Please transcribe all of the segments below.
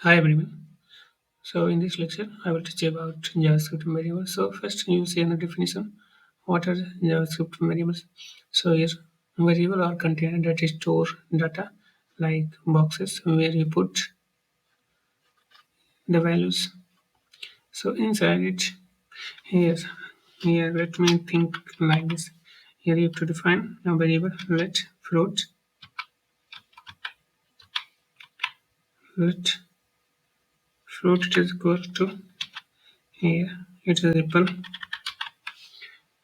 Hi everyone. So in this lecture, I will teach you about JavaScript variables. So first, you see the definition. What are JavaScript variables? So here, variable or container that store data like boxes where you put the values. So inside it, here, here, let me think like this. Here you have to define a variable. Let float it is equal to here. It is equal.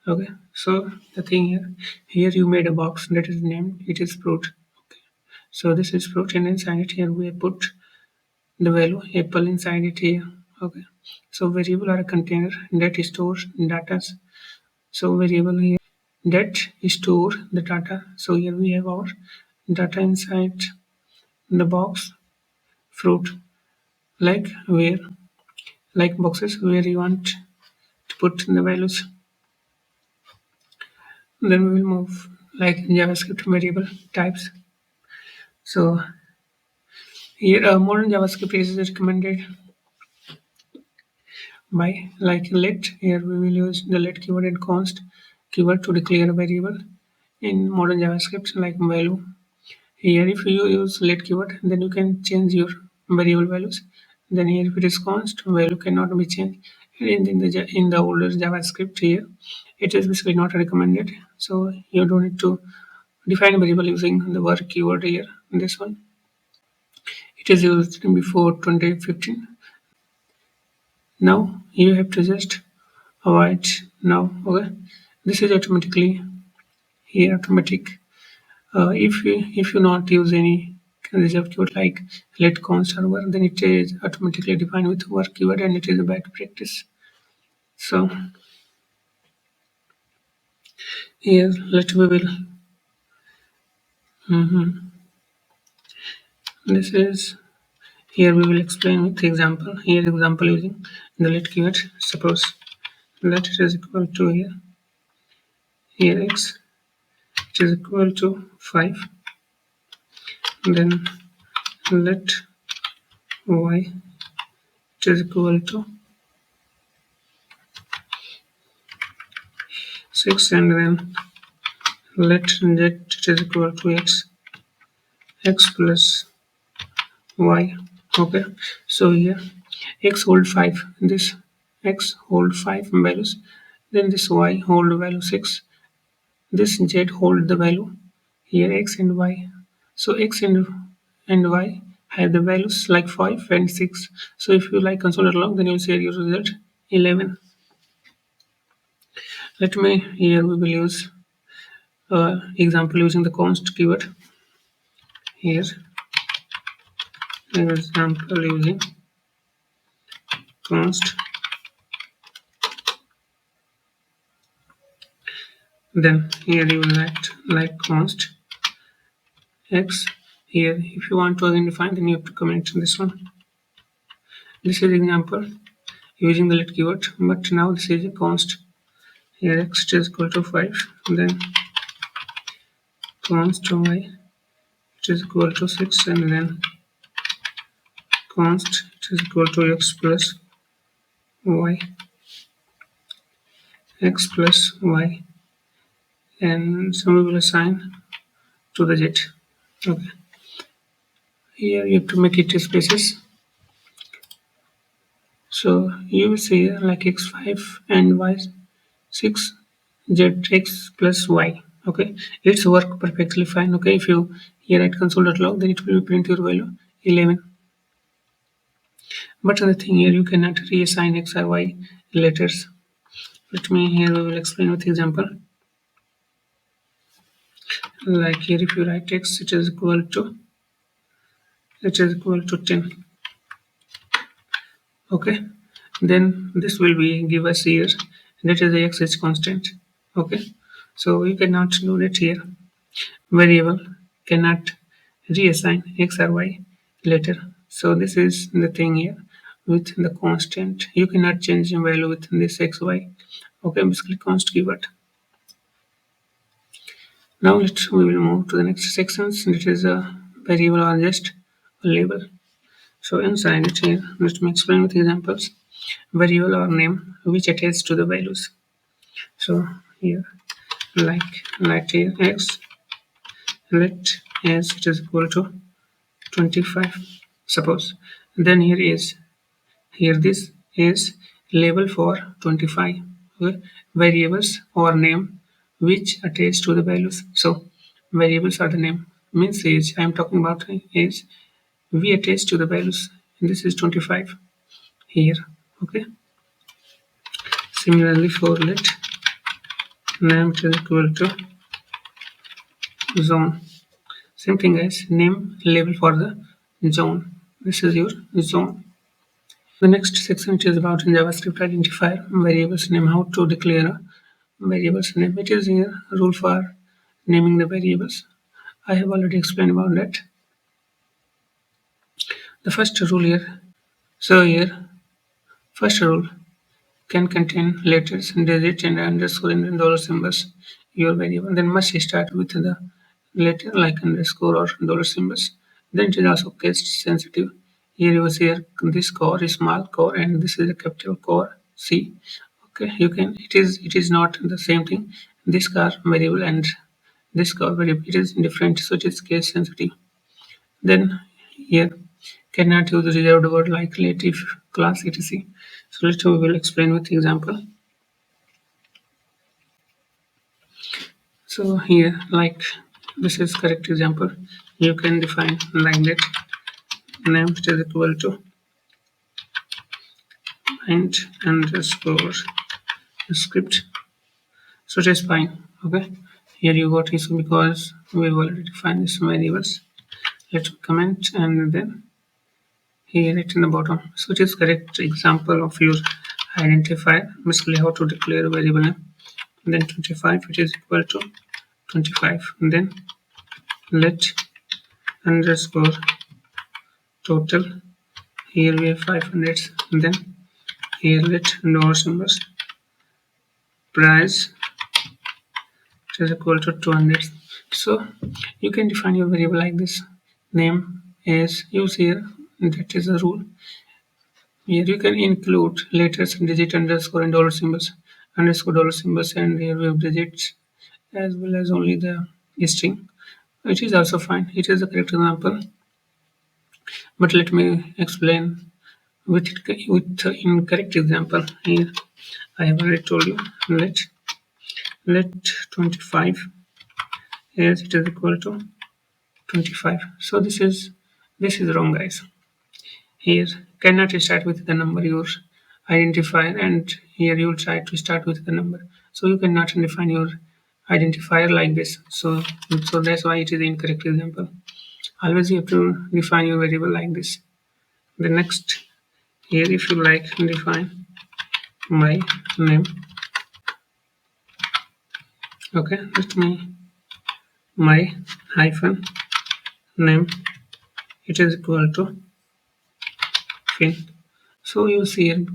Okay, so the thing here you made a box that is named it is fruit. Okay, so this is fruit, and inside it here we put the value apple inside it here. Okay, so variable are a container that stores data. So variable here that store the data. So here we have our data inside the box fruit, like where like boxes where you want to put the values. Then we will move like JavaScript variable types. So here, modern JavaScript is recommended by like let. Here we will use the let keyword and const keyword to declare a variable in modern JavaScript like value. Here, if you use let keyword, then you can change your variable values. Then here, if it is const, value cannot be changed. And in the older JavaScript here, it is basically not recommended. So you don't need to define a variable using the word keyword here. This one, it is used before 2015. Now you have to just avoid now. Okay, this is automatically here automatic. If you not use any reserved keyword like let const server, then it is automatically defined with work keyword, and it is a bad practice. So here let we will. This is here we will explain with example. Here example using the let keyword. Suppose let it is equal to here x it is equal to 5. Then let y it is equal to 6, and then let z it is equal to x plus y. Okay, so here x hold 5, this x hold 5 values, then this y hold value 6, this z hold the value here x and y. So x and y have the values like 5 and 6. So if you like console log, then you'll see your result 11. Let me here we will use example using the const keyword. Here example using const. Then here you will write like const x. Here if you want to again define, then you have to comment this one. This is example using the let keyword, but now this is a const. Here x is equal to 5, then const y it is equal to 6, and then const it is equal to x plus y, and some we will assign to the z. Okay, here you have to make it spaces. So you will see like x5 and y6 zx plus y. Okay, it's work perfectly fine. Okay, if you here at console.log, then it will print your value 11. But the thing here, you cannot reassign x or y letters. Let me here we will explain with example. Like here, if you write x, it is equal to 10. Okay, then this will be give us here that is the x is constant. Okay, so you cannot do that here. Variable cannot reassign x or y later. So this is the thing here with the constant. You cannot change the value with this x y. Okay, basically const keyword. Now we will move to the next sections. That is a variable or just a label. So inside it here, let me explain with examples. Variable or name which attaches to the values. So here, like let here x, let as it is equal to 25, suppose. Then here this is label for 25, okay? Variables or name which attach to the values. So variables are the name, means age. I am talking about age. We attach to the values. And this is 25 here. Okay. Similarly for let name is equal to zone. Same thing as name label for the zone. This is your zone. The next section is about JavaScript identifier variables name. How to declare a variables name. It is here rule for naming the variables. I have already explained about that. The first rule here. So here, first rule can contain letters, digits, and underscore and dollar symbols. Your variable then must start with the letter like underscore or dollar symbols. Then it is also case sensitive. Here you see here this core is small core and this is a capital core C. Okay, you can it is not the same thing. This car variable and this core variable it is different, so it is case sensitive. Then here cannot use reserved word like relative class etc. So we will explain with example. So here like this is correct example. You can define like that name is equal to int underscore script. So it is fine. Okay. Here you got this because we've already defined this variables. Let's comment and then here it in the bottom. So it is correct example of your identifier, basically how to declare a variable name. Then 25 which is equal to 25 and then let underscore total. Here we have 500 and then here let dollar symbols price which is equal to 200. So you can define your variable like this. Name is use here, that is a rule. Here you can include letters, digit, underscore, and dollar symbols, underscore, dollar symbols, and here we have digits as well as only the string. It is also fine. It is a correct example. But let me explain with the incorrect example. Here I have already told you. Let 25 as it is equal to 25. So this is wrong, guys. Here cannot start with the number your identifier, and here you will try to start with the number. So you cannot define your identifier like this. So that's why it is the incorrect example. Always you have to define your variable like this. The next here, if you like, define my name. Okay, let me my hyphen name. It is equal to fin. So you see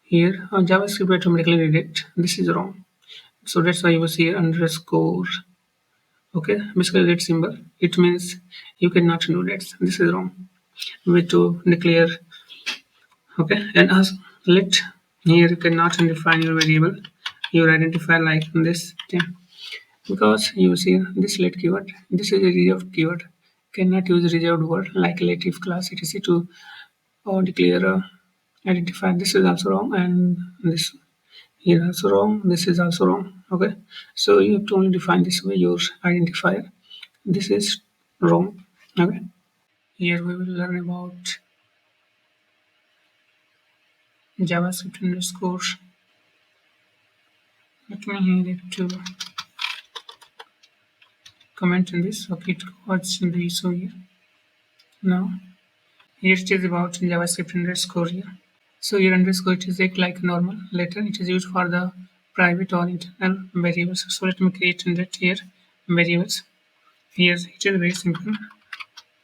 here JavaScript automatically reject. This is wrong. So that's why you see here underscore. Okay, basically that symbol. It means you cannot do that. This is wrong. We to declare. Okay, and as let here you cannot define your variable, your identifier like this thing, because you see this let keyword. This is a reserved keyword. Cannot use reserved word like relative class etc to or declare a identifier. This is also wrong, and this here also wrong. This is also wrong. Okay, so you have to only define this way your identifier. This is wrong. Okay, here we will learn about JavaScript underscore. Let me here to comment in this. Okay, it what's in the so here. Now here it is about JavaScript underscore here. So here underscore it is like normal letter. It is used for the private or internal variables. So let me create in that here variables. Here it is very simple.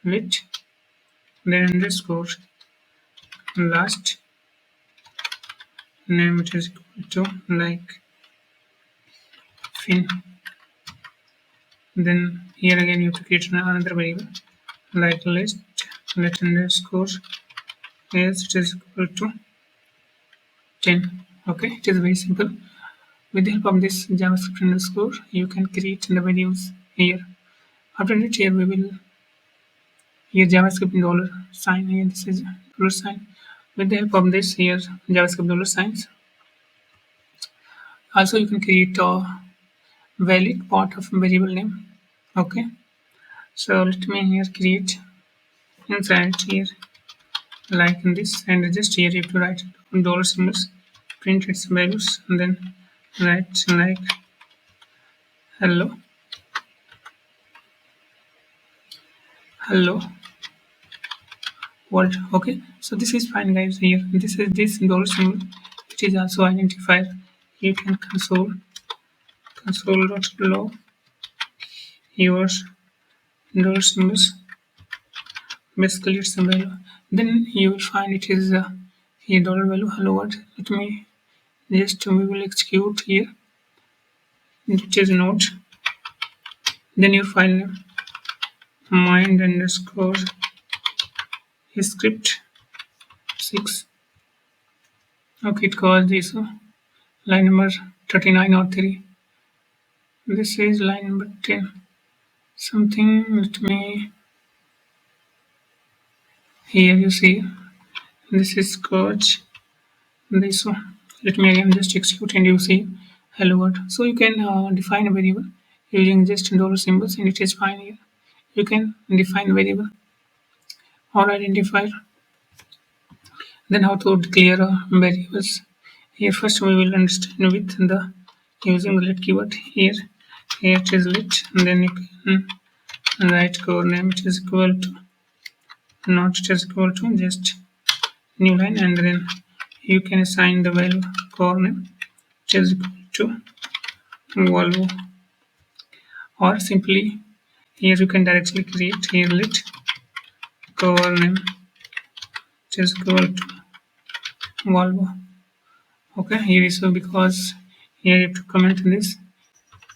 Let then underscore last name it is equal to like fin. Then here again you have to create another variable like list let underscore as it is equal to 10. Okay, it is very simple. With the help of this JavaScript underscore, you can create the variables here. After that, here we will here JavaScript dollar sign here. This is dollar sign. With the help of this here JavaScript dollar signs, also you can create a valid part of variable name. Okay, so let me here create inside here like in this, and just here you have to write dollar symbols, print its values, and then write like hello, hello world. Okay, so this is fine guys. Here this is this dollar symbol, it is also identifier. You can console.log your dollar symbols, basically it's a value. Then you will find it is a dollar value hello world. Let me just we will execute here, it is node, then your file name mind underscore script 6. Okay, it calls this line number 39 or 3. This is line number 10 something. Let me here you see this is coach this one. Let me again just execute and you see hello world. So you can define a variable using just dollar symbols and it is fine here. You can define variable or identifier. Then how to declare variables. Here first we will understand with the using the let keyword here. Here it is let, and then you can write core name it is equal to not it is equal to just new line, and then you can assign the value core name it is equal to Volvo, or simply here you can directly create here let core name it is equal to Volvo. Okay, here is so because here you have to comment this.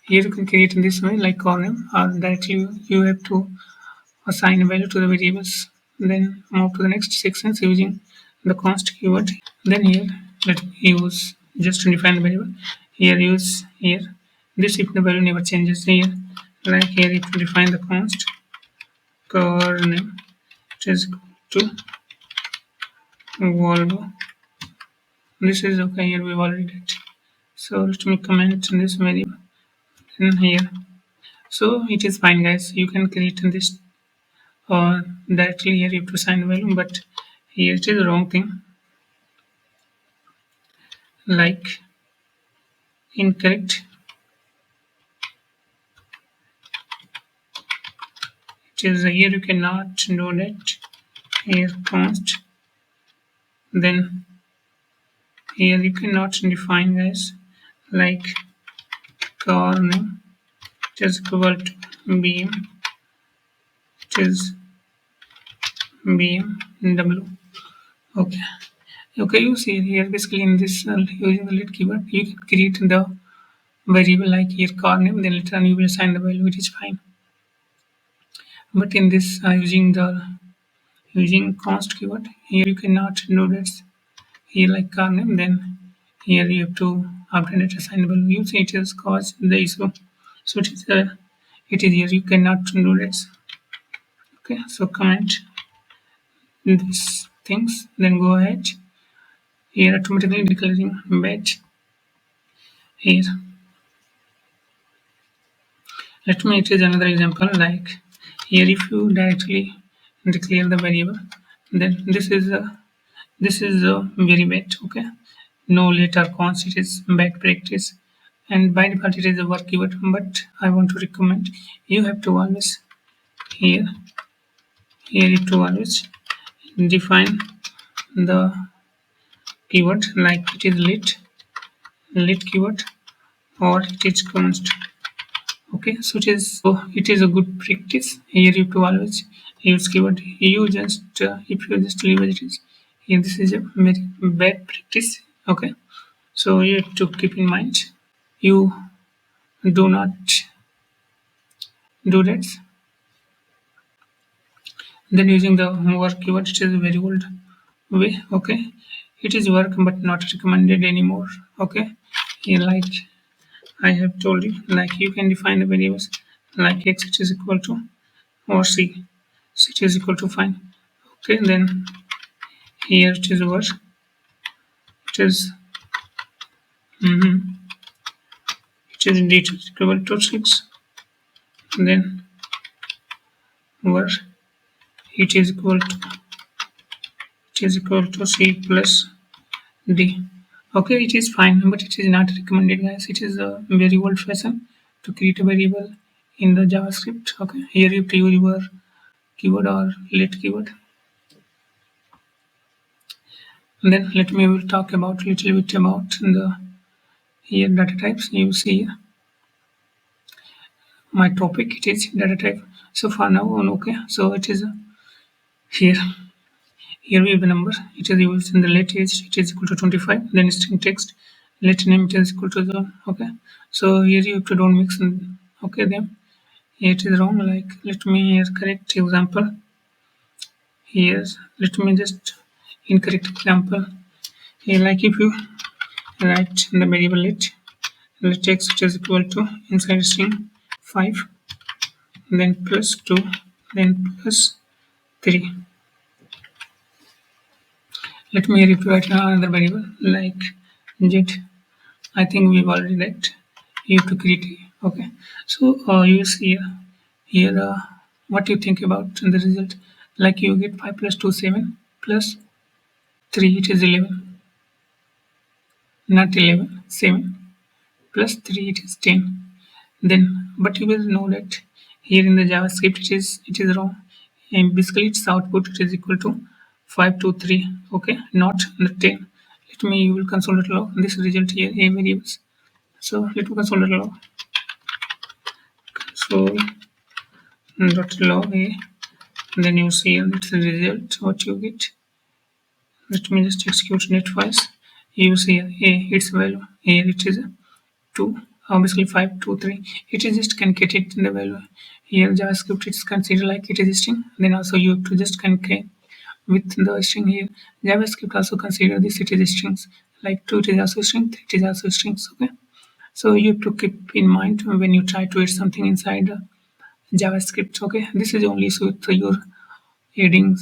Here you can create in this way like core name, or directly you have to assign a value to the variables. Then move to the next sections using the const keyword. Then here let me use just to define the variable. Here use here this if the value never changes here. Like here if you define the const core name it is equal to Volvo. This is okay, here we've already did. So let me comment in this variable in here. So it is fine guys. You can create in this directly here you have to assign the value, but here it is the wrong thing. Like incorrect. It is here you cannot do that. Here const. Then here you cannot define guys like car name. It is equal to beam. It is BMW. Okay. Okay, you see here basically in this using the let keyword you can create the variable like here car name, then later on you will assign the value, which is fine. But in this using const keyword here you cannot do this. Here like car name, then here you have to after it assign the value. You see it is cause the issue. So it is here you cannot do this. Okay, so comment these things, then go ahead. Here automatically declaring batch. Here let me take another example like here if you directly declare the variable, then this is a very bad. Okay, no later const, it is bad practice, and by default it is a work keyword, but I want to recommend you have to always here you have to always define the keyword like it is let keyword or it is const. Okay, so it is a good practice. Here you have to always use keyword. You just if you just leave as it is here, this is a very bad practice. Okay, so you have to keep in mind you do not do that. Then using the work keyword, it is a very old way. Okay, it is work but not recommended anymore. Okay, here, like I have told you, like you can define the variables like x, it is equal to, or c, so it is equal to fine. Okay, then here it is what it is. mhm, it is indeed equal to 6. Then where it is equal to c plus d. Okay, it is fine, but it is not recommended, guys. It is a very old fashion to create a variable in the JavaScript. Okay, here you have to use your keyword or let keyword. And then let me will talk about little bit about the here data types. You see my topic, it is data type. So for now on, okay, so it is here. Here we have the number. It is used in the let age. It is equal to 25. Then string text. Let name it is equal to the, okay. So here you have to don't mix in. Okay, then it is wrong. Like let me here correct example. Here let me just incorrect example. Here, like if you write in the variable let text, it is equal to inside string 5, then plus 2, then plus 3. Let me rewrite another variable like z. I think we've already read. You have to create a, okay. So you see here what you think about the result. Like you get 5 plus 2 7 plus 3, it is 11, not 11, 7 plus 3, it is 10. Then but you will know that here in the JavaScript it is wrong, and basically its output it is equal to 5 to 3. Okay, not the 10. Let me, you will console it log this result here a variables. So let me console it log console dot log a, then you see it's the result what you get. Let me just execute net files. You see a its value here it is 2, basically 5 2 3. It is just concatenate in the value. Here JavaScript it's considered like it is a string, then also you have to just concatenate with the string. Here JavaScript also consider this it is strings, like 2 it is also string, 3 it is also strings. Okay, so you have to keep in mind when you try to add something inside JavaScript. Okay, this is only so with your adding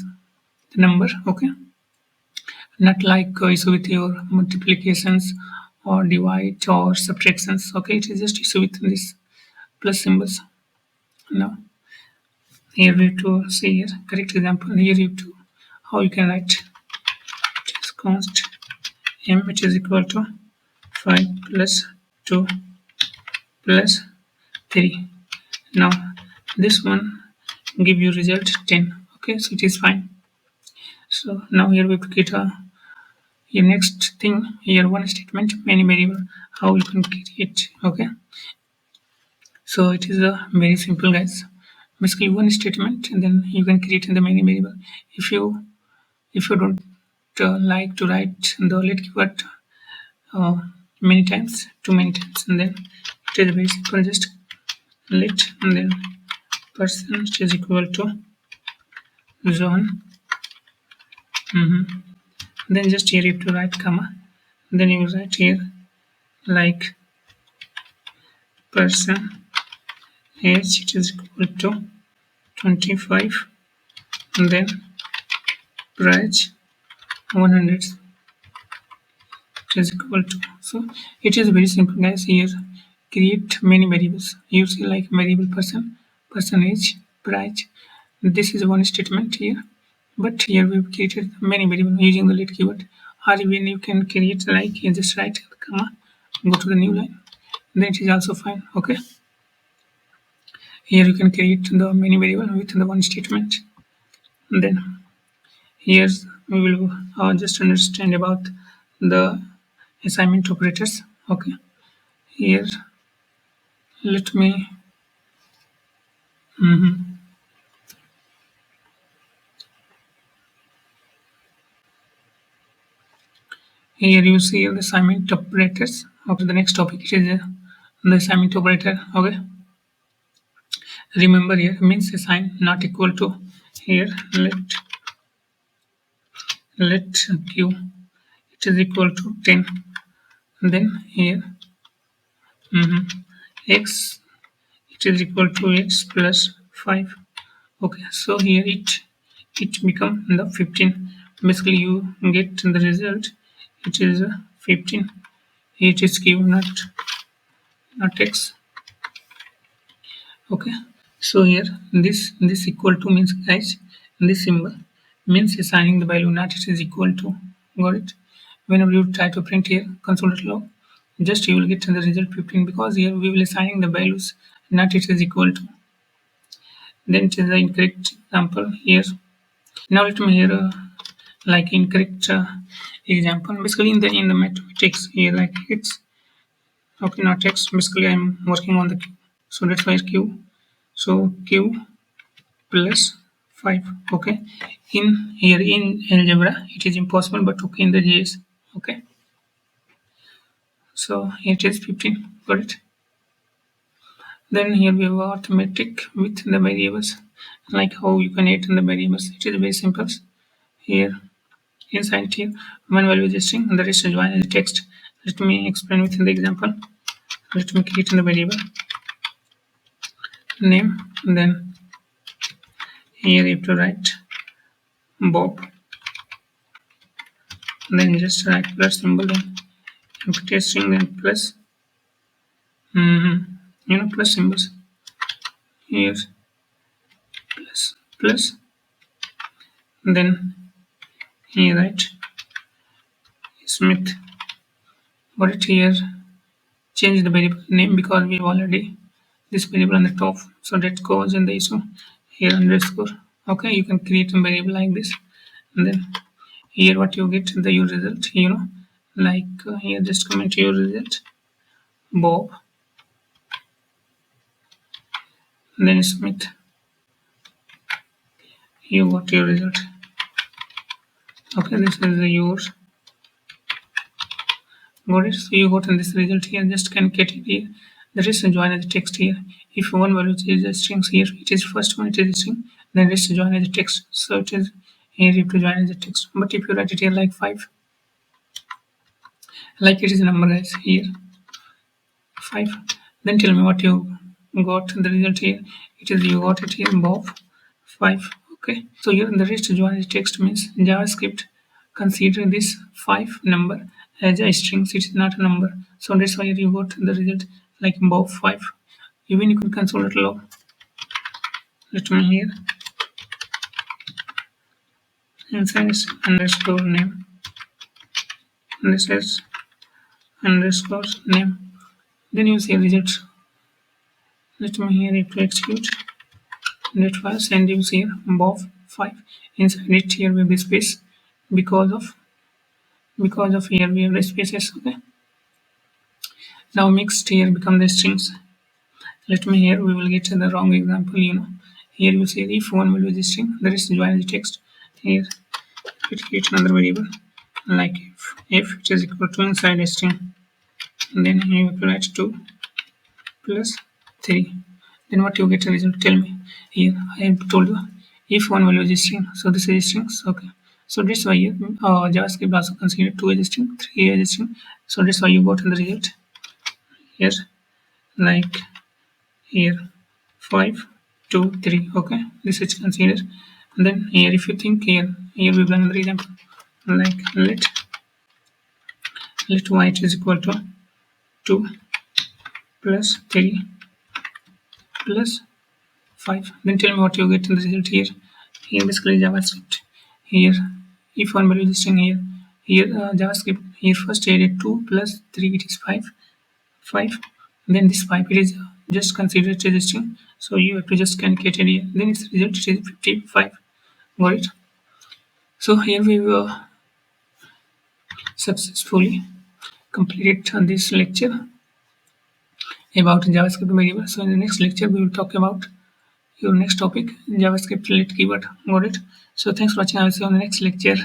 the number. Okay, not like issue with your multiplications or divide or subtractions. Okay, it is just issue with this plus symbols. Now here we have to see here correct example. Here you have to how you can write it is const m, which is equal to 5 plus 2 plus 3. Now this one give you result 10. Okay, so it is fine. So now here we have to get your next thing here, one statement many variable, how you can create. Okay, so it is a very simple, guys. Basically one statement and then you can create in the many variable. If you don't like to write the let keyword uh, many times, too many times, and then it is very simple, just let and then person is equal to zone. Then just here you have to write comma, then you write here like person age, it is equal to 25, and then price 100, it is equal to. So it is very simple, guys. Here create many variables. You see like variable person age, price. This is one statement here, but here we've created many variables using the let keyword. Or even you can create like you just write comma, go to the new line, then it is also fine. Okay, here you can create the many variable with the one statement. And then here we will just understand about the assignment operators. Okay, here let me here you see the assignment operators. Okay, the next topic is the assignment operator. Okay, remember here means assign not equal to here let q it is equal to 10. Then here x it is equal to x plus 5. Okay, so here it become the 15. Basically you get the result, it is 15. It is q, not x. Okay, so here this equal to means, guys, this symbol means assigning the value, not it is equal to. Got it? Whenever you try to print here console.log, just you will get the result 15, because here we will assigning the values, not it is equal to. Then it is the incorrect example here. Now let me here like incorrect example. Basically in the mathematics here, like x, okay, not x. Basically I'm working on the q, so that's why q. So q plus 5. Okay, in here in algebra it is impossible, but okay in the JS. Okay, so it is 15. Got it? Then here we have arithmetic with the variables, like how you can add the variables. It is very simple. Here inside here, one value is string and the rest is one is text. Let me explain with the example. Let me create the variable name, and then here you have to write Bob, then just write plus symbol, then empty string, then plus plus symbols here, plus, then here write Smith. Got it? Here change the variable name because we already this variable on the top, so that goes in the issue. Here underscore. Okay, you can create a variable like this, and then here what you get, the your result, like here just comment your result Bob, then Smith. You got your result. Okay, this is yours. Got it? So you got in this result here. Just concatenate here. The rest join as text here. If one value is a string here, it is first one, it is a string. Then rest join as a text. So it is here you have to join as a text. But if you write it here like 5, like it is a number, guys, here 5, then tell me what you got the result here. It is you got it here Bob 5. Okay, so here in the rest join as text means JavaScript consider this 5 number as a string. It is not a number, so that's why you got the result like Bob 5. Even you can console it log. Let me here inside is underscore name, this is underscore name, then you see results. Let me here it to execute that file, and you see here Bob 5. Inside it here will be space because of here we have the spaces. Okay, now mixed here become the strings. Let me here we will get the wrong example. Here you see if one value is a string, the rest is join the text. Here it create another variable like if it is equal to inside a string, then you have to write 2 plus 3. Then what you get a result? Tell me. Here I have told you if one value is a string, so this is a string. Okay, so that's why here JavaScript also consider 2 as a string, 3 as a string. So that's why you got the result here like here 5 2 3. Okay, this is considered. And then here if you think here we have another example like let y is equal to 2 plus 3 plus 5. Then tell me what you get in the result here. Here basically JavaScript here if one value is string here JavaScript here first added 2 plus 3, it is 5. Then this 5 it is just considered as a string, so you have to just concatenate it here. Then its result is 55. Got it? So here we will successfully completed this lecture about JavaScript variable. So in the next lecture we will talk about your next topic, JavaScript related keyword. Got it? So thanks for watching. I will see you on the next lecture.